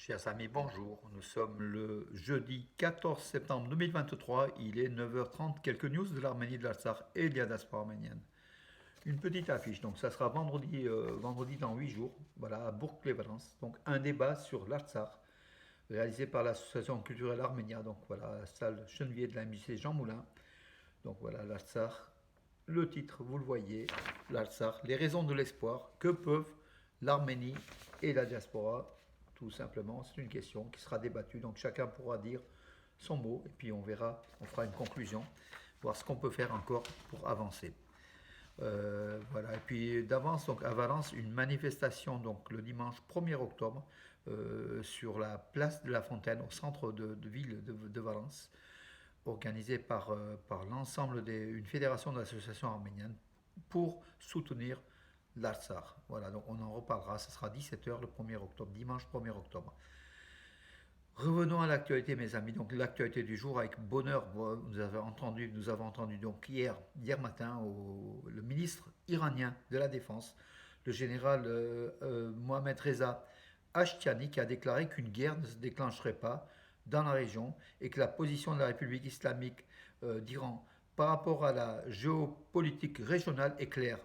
Chers amis, bonjour. Nous sommes le jeudi 14 septembre 2023. Il est 9h30. Quelques news de l'Arménie, de l'Artsakh et de la diaspora arménienne. Une petite affiche. Donc, ça sera vendredi dans 8 jours. Voilà, à Bourg-les-Valences. Donc, un débat sur l'Artsakh réalisé par l'association culturelle Arménia. Donc, voilà, la salle Chenevier de la musée Jean Moulin. Donc, voilà, l'Artsakh. Le titre, vous le voyez, l'Artsakh. Les raisons de l'espoir. Que peuvent l'Arménie et la diaspora, tout simplement, c'est une question qui sera débattue. Donc chacun pourra dire son mot et puis on verra, on fera une conclusion, voir ce qu'on peut faire encore pour avancer. Voilà. Et puis d'avance, donc à Valence, une manifestation donc le dimanche 1er octobre sur la place de la Fontaine, au centre de ville de Valence, organisée par l'ensemble une fédération d'associations arméniennes pour soutenir l'Artsakh. Voilà, donc on en reparlera, ce sera 17h le 1er octobre, dimanche 1er octobre. Revenons à l'actualité, mes amis. Donc l'actualité du jour, avec bonheur, nous avons entendu donc hier matin, le ministre iranien de la Défense, le général Mohamed Reza Ashtiani, qui a déclaré qu'une guerre ne se déclencherait pas dans la région et que la position de la République islamique d'Iran par rapport à la géopolitique régionale est claire.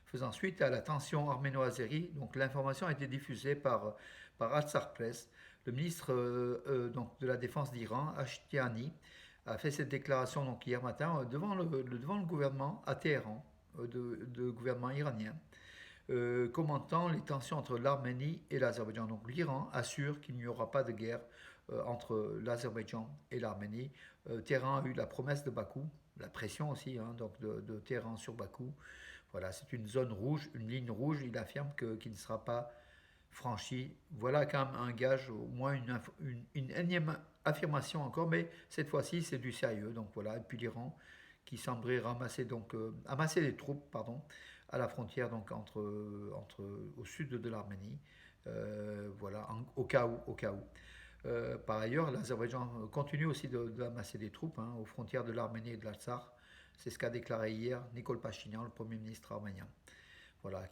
Faisant suite à la tension arméno-azérie, donc l'information a été diffusée par Al-Sar Press. Le ministre donc de la Défense d'Iran, Ashtiani, a fait cette déclaration donc hier matin devant le gouvernement à Téhéran, de gouvernement iranien, commentant les tensions entre l'Arménie et l'Azerbaïdjan. Donc l'Iran assure qu'il n'y aura pas de guerre entre l'Azerbaïdjan et l'Arménie. Téhéran a eu la promesse de Bakou, la pression aussi, hein, donc de Téhéran sur Bakou. Voilà, c'est une zone rouge, une ligne rouge. Il affirme qu'il ne sera pas franchi. Voilà quand même un gage, au moins une énième affirmation encore, mais cette fois-ci c'est du sérieux. Donc voilà, et puis l'Iran qui semblerait amasser des troupes, pardon, à la frontière donc au sud de l'Arménie, voilà, au cas où. Par ailleurs, l'Azerbaïdjan continue aussi d'amasser des troupes hein, aux frontières de l'Arménie et de l'Artsakh. C'est ce qu'a déclaré hier Nikol Pachinian, le Premier ministre arménien. Voilà,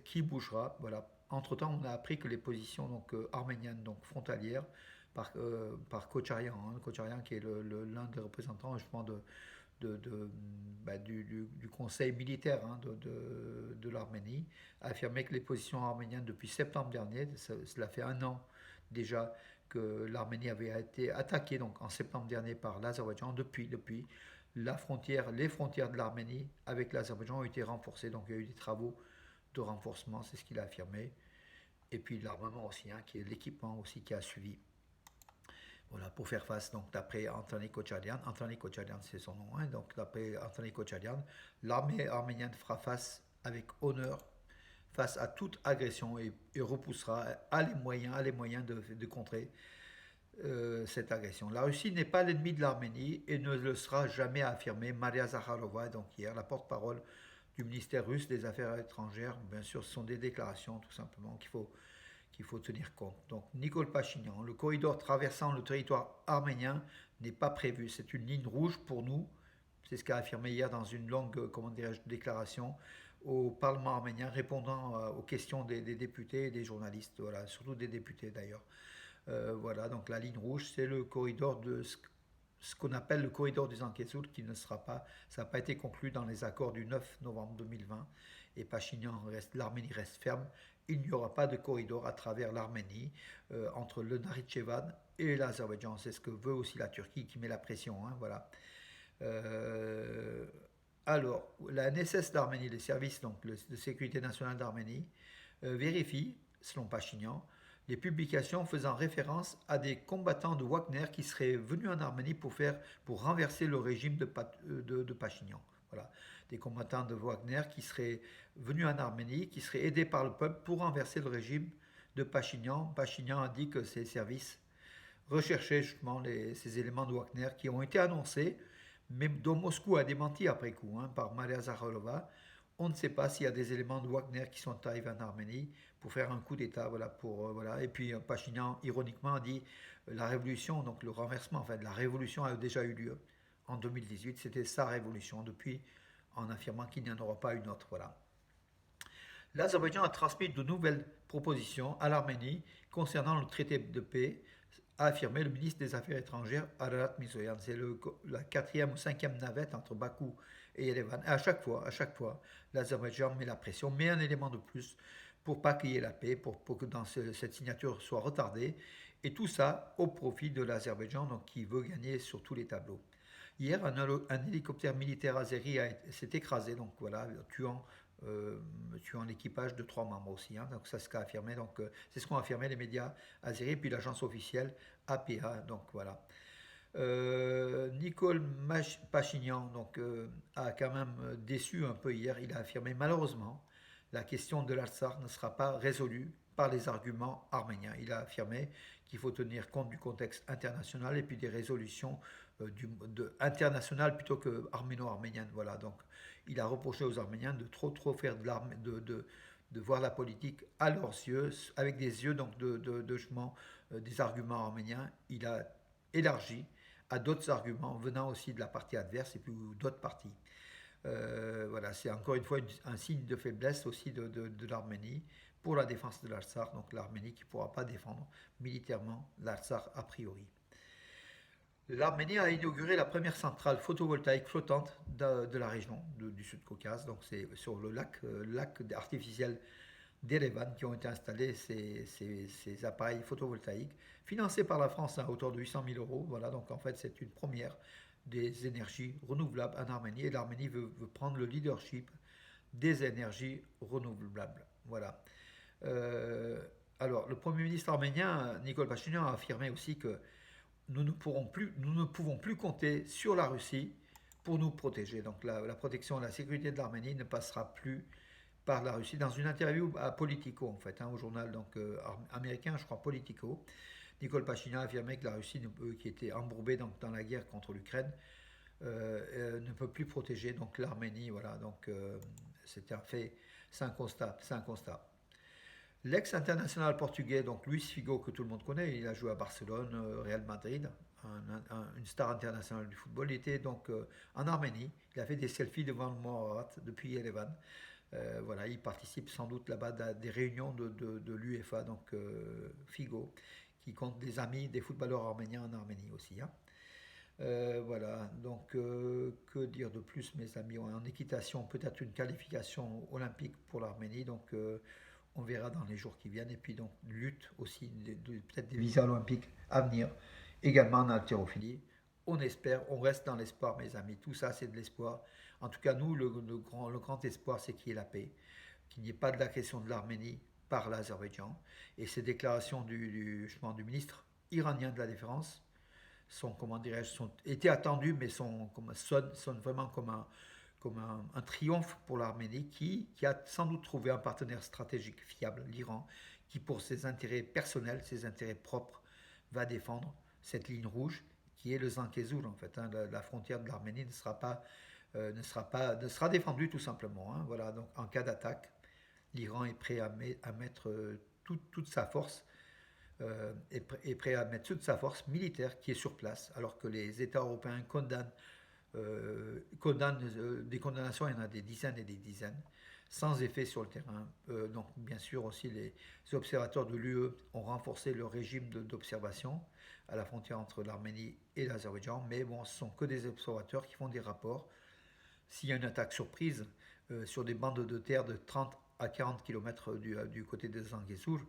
qui bougera. Voilà. Entre-temps, on a appris que les positions arméniennes, donc frontalières, par Kocharian, hein, Kocharian qui est l'un des représentants justement du conseil militaire hein, de l'Arménie, a affirmé que les positions arméniennes depuis septembre dernier, cela fait un an déjà que l'Arménie avait été attaquée donc en septembre dernier par l'Azerbaïdjan. Depuis, les frontières de l'Arménie avec l'Azerbaïdjan ont été renforcées, donc il y a eu des travaux de renforcement, c'est ce qu'il a affirmé. Et puis l'armement aussi, hein, qui est l'équipement aussi qui a suivi. Voilà, pour faire face, donc d'après Anthony Kocharian, c'est son nom, hein, donc d'après Anthony Kocharian, l'armée arménienne fera face avec honneur face à toute agression et repoussera à les moyens de contrer cette agression. La Russie n'est pas l'ennemi de l'Arménie et ne le sera jamais, a affirmé Maria Zakharova, donc hier, la porte-parole du ministère russe des Affaires étrangères. Bien sûr, ce sont des déclarations tout simplement qu'il faut tenir compte. Donc, Nikol Pachinian, le corridor traversant le territoire arménien n'est pas prévu. C'est une ligne rouge pour nous. C'est ce qu'a affirmé hier dans une longue déclaration au Parlement arménien, répondant aux questions des députés et des journalistes, voilà, surtout des députés d'ailleurs. Voilà, donc la ligne rouge, c'est le corridor de ce qu'on appelle le corridor des Enquêtes qui ne sera pas, ça n'a pas été conclu dans les accords du 9 novembre 2020 et l'Arménie reste ferme. Il n'y aura pas de corridor à travers l'Arménie entre le Nakhitchevan et l'Azerbaïdjan. C'est ce que veut aussi la Turquie qui met la pression. Hein, voilà. Euh, alors, la NSS d'Arménie, les services de sécurité nationale d'Arménie, vérifie, selon Pachinian, les publications faisant référence à des combattants de Wagner qui seraient venus en Arménie pour renverser le régime de Pachinian. Voilà. Des combattants de Wagner qui seraient venus en Arménie, qui seraient aidés par le peuple pour renverser le régime de Pachinian. Pachinian a dit que ses services recherchaient justement ces éléments de Wagner qui ont été annoncés, mais dont Moscou a démenti après coup hein, par Maria Zakharova. On ne sait pas s'il y a des éléments de Wagner qui sont arrivés en Arménie pour faire un coup d'État, voilà. Et puis Pachinian, ironiquement, a dit la révolution, donc le renversement, enfin la révolution a déjà eu lieu en 2018. C'était sa révolution depuis, en affirmant qu'il n'y en aura pas une autre, voilà. L'Azerbaïdjan a transmis de nouvelles propositions à l'Arménie concernant le traité de paix, a affirmé le ministre des Affaires étrangères Ararat Mirzoyan. C'est la quatrième ou cinquième navette entre Bakou et Yerevan. Et à chaque fois, l'Azerbaïdjan met la pression, met un élément de plus pour pas qu'il y ait la paix, pour que cette signature soit retardée. Et tout ça au profit de l'Azerbaïdjan, donc qui veut gagner sur tous les tableaux. Hier, un hélicoptère militaire azéri s'est écrasé, donc voilà, tuant l'équipage de 3 membres aussi. Hein, donc, c'est ce qu'a affirmé, c'est ce qu'ont affirmé les médias azéris, puis l'agence officielle APA. Donc voilà. Nicole Pachinian a quand même déçu un peu hier. Il a affirmé malheureusement la question de l'Artsakh ne sera pas résolue par les arguments arméniens. Il a affirmé qu'il faut tenir compte du contexte international et puis des résolutions internationales plutôt que arméno-arméniennes. Voilà, donc il a reproché aux Arméniens de trop faire de voir la politique à leurs yeux, avec des yeux des arguments arméniens. Il a élargi à d'autres arguments venant aussi de la partie adverse et puis d'autres parties. Voilà, c'est encore une fois un signe de faiblesse aussi de l'Arménie pour la défense de l'Artsakh, donc l'Arménie qui ne pourra pas défendre militairement l'Artsakh a priori. L'Arménie a inauguré la première centrale photovoltaïque flottante de la région du Sud-Caucase, donc c'est sur le lac artificiel d'Erevan qui ont été installés ces appareils photovoltaïques, financés par la France à hauteur de 800 000 euros. Voilà, donc en fait c'est une première des énergies renouvelables en Arménie et l'Arménie veut prendre le leadership des énergies renouvelables. Voilà. Euh, alors, le Premier ministre arménien, Nikol Pachinian, a affirmé aussi que nous ne pouvons plus compter sur la Russie pour nous protéger. Donc la protection et la sécurité de l'Arménie ne passera plus par la Russie. Dans une interview à Politico, en fait, au journal américain, je crois Politico, Nicole Pachinian a affirmé que la Russie, qui était embourbée dans la guerre contre l'Ukraine, ne peut plus protéger donc l'Arménie. Voilà, donc c'est un fait, c'est un constat, c'est un constat. L'ex-international portugais, donc Luis Figo, que tout le monde connaît, il a joué à Barcelone, Real Madrid, une star internationale du football. Il était donc en Arménie. Il a fait des selfies devant le Mont Ararat depuis Yerevan. Voilà, il participe sans doute là-bas à des réunions de l'UEFA, donc Figo, qui compte des amis des footballeurs arméniens en Arménie aussi. Hein. Voilà, donc que dire de plus, mes amis? En équitation, peut-être une qualification olympique pour l'Arménie, donc on verra dans les jours qui viennent. Et puis donc lutte aussi, peut-être des visas olympiques à venir, également en haltérophilie. On espère, on reste dans l'espoir, mes amis. Tout ça, c'est de l'espoir. En tout cas, nous, le grand espoir, c'est qu'il y ait la paix, qu'il n'y ait pas de l'agression de l'Arménie par l'Azerbaïdjan. Et ces déclarations du ministre iranien de la Défense sont, comment dirais-je, étaient attendues, mais sonnent vraiment comme un triomphe pour l'Arménie qui a sans doute trouvé un partenaire stratégique fiable, l'Iran, qui pour ses intérêts personnels, ses intérêts propres, va défendre cette ligne rouge qui est le Zankezour en fait. Hein. La frontière de l'Arménie ne sera défendue tout simplement. Hein. Voilà, donc en cas d'attaque, l'Iran est prêt à mettre toute sa force est prêt à mettre toute sa force militaire qui est sur place, alors que les États européens condamnent des condamnations, il y en a des dizaines et des dizaines, sans effet sur le terrain. Donc bien sûr aussi les observateurs de l'UE ont renforcé leur régime d'observation à la frontière entre l'Arménie et l'Azerbaïdjan, mais bon, ce sont que des observateurs qui font des rapports. S'il y a une attaque surprise sur des bandes de terre de 30 à 40 km du côté de Zangezur,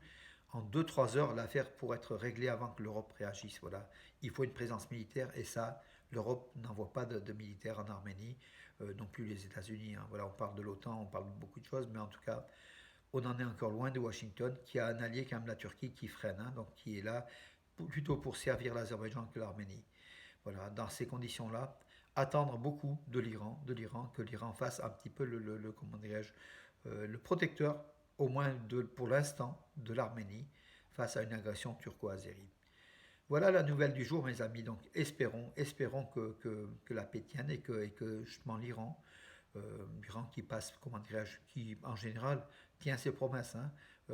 en 2-3 heures, l'affaire pourrait être réglée avant que l'Europe réagisse. Voilà. Il faut une présence militaire et ça, l'Europe n'envoie pas de militaires en Arménie, non plus les États-Unis. Hein. Voilà, on parle de l'OTAN, on parle de beaucoup de choses, mais en tout cas, on en est encore loin de Washington, qui a un allié quand même la Turquie qui freine, hein, donc qui est là plutôt pour servir l'Azerbaïdjan que l'Arménie. Voilà, dans ces conditions-là, attendre beaucoup de l'Iran, que l'Iran fasse un petit peu comment dirais-je, le protecteur, au moins pour l'instant, de l'Arménie face à une agression turco-azérie. Voilà la nouvelle du jour, mes amis. Donc espérons que la paix tienne et que justement l'Iran qui passe, comment dirais-je, qui en général tient ses promesses, hein,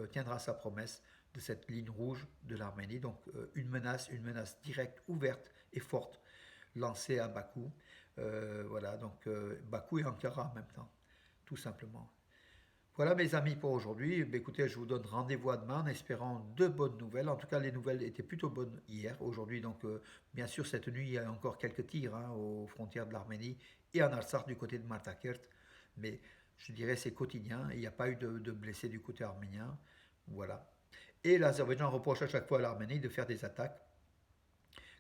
tiendra sa promesse de cette ligne rouge de l'Arménie. Donc une menace directe, ouverte et forte lancée à Bakou. Voilà, donc Bakou et Ankara en même temps, tout simplement. Voilà mes amis pour aujourd'hui. Écoutez, je vous donne rendez-vous à demain en espérant de bonnes nouvelles. En tout cas, les nouvelles étaient plutôt bonnes hier, aujourd'hui. Donc, bien sûr, cette nuit, il y a encore quelques tirs hein, aux frontières de l'Arménie et en Artsakh du côté de Martakert. Mais je dirais c'est quotidien. Il n'y a pas eu de blessés du côté arménien. Voilà. Et l'Azerbaïdjan reproche à chaque fois à l'Arménie de faire des attaques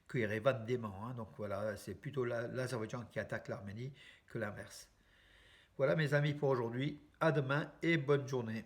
que Erevan dément. Hein. Donc voilà, c'est plutôt l'Azerbaïdjan qui attaque l'Arménie que l'inverse. Voilà mes amis pour aujourd'hui. À demain et bonne journée.